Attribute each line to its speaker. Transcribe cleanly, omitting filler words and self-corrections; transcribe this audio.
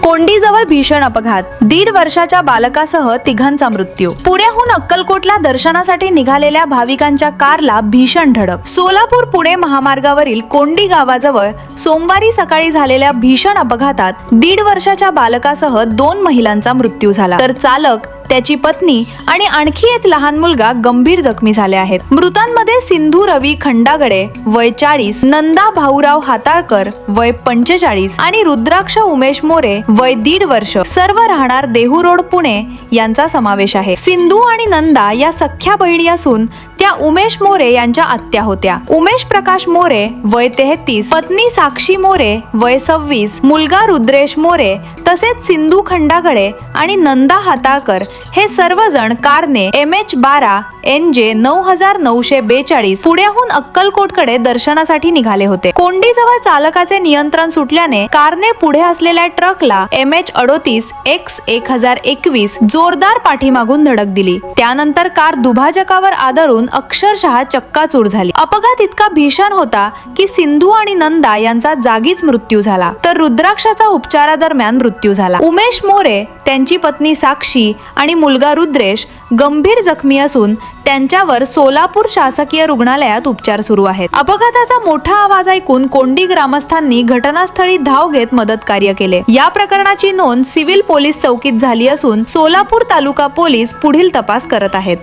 Speaker 1: कोंडीजवळ भीषण अपघात, 1.5 वर्षाच्या बालकासह तिघांचा मृत्यू. पुण्याहून अक्कलकोटला दर्शनासाठी निघालेल्या भाविकांच्या कारला भीषण धडक. सोलापूर पुणे महामार्गावरील कोंडी गावाजवळ सोमवारी सकाळी झालेल्या भीषण अपघातात 1.5 वर्षाच्या बालकासह 2 महिलांचा मृत्यू झाला, तर चालक, त्याची पत्नी आणि आणखी एक लहान मुलगा गंभीर जखमी झाले आहेत. मृतांमध्ये सिंधू रवी खंडागडे वय 40, नंदा भाऊराव हाताळकर वय 45 आणि रुद्राक्ष उमेश मोरे वय 1.5 वर्ष, सर्व राहणार देहू रोड पुणे यांचा समावेश आहे. सिंधू आणि नंदा या सख्या बहिणी असून त्या उमेश मोरे यांच्या आत्या होत्या. उमेश प्रकाश मोरे वय 33, पत्नी साक्षी मोरे वय 26, मुलगा रुद्रेश मोरे तसेच सिंधू खंडागडे आणि नंदा हाताळकर हे सर्वजण कारने MH12 NJ 9942 पुण्याहून अक्कलकोटकडे दर्शनासाठी निघाले होते. कोंडीजवळ चालकाचे नियंत्रण सुटल्याने कारने पुढे असलेल्या ट्रकला MH38 X 1021 जोरदार पाठीमागून धडक दिली. त्यानंतर कार दुभाजकावर आदळून अक्षरशः चक्काचूर झाली. अपघात इतका भीषण होता की सिंधू आणि नंदा यांचा जागीच मृत्यू झाला, तर रुद्राक्षाचा उपचारादरम्यान मृत्यू झाला. उमेश मोरे, त्यांची पत्नी साक्षी आणि मुलगा रुद्रेश गंभीर जखमी असून त्यांच्यावर सोलापूर शासकीय रुग्णालयात उपचार सुरू आहेत. अपघाताचा मोठा आवाज ऐकून कोंडी ग्रामस्थांनी घटनास्थळी धाव घेत मदत कार्य केले. या प्रकरणाची नोंद सिव्हिल पोलीस चौकीत झाली असून सोलापूर तालुका पोलीस पुढील तपास करत आहेत.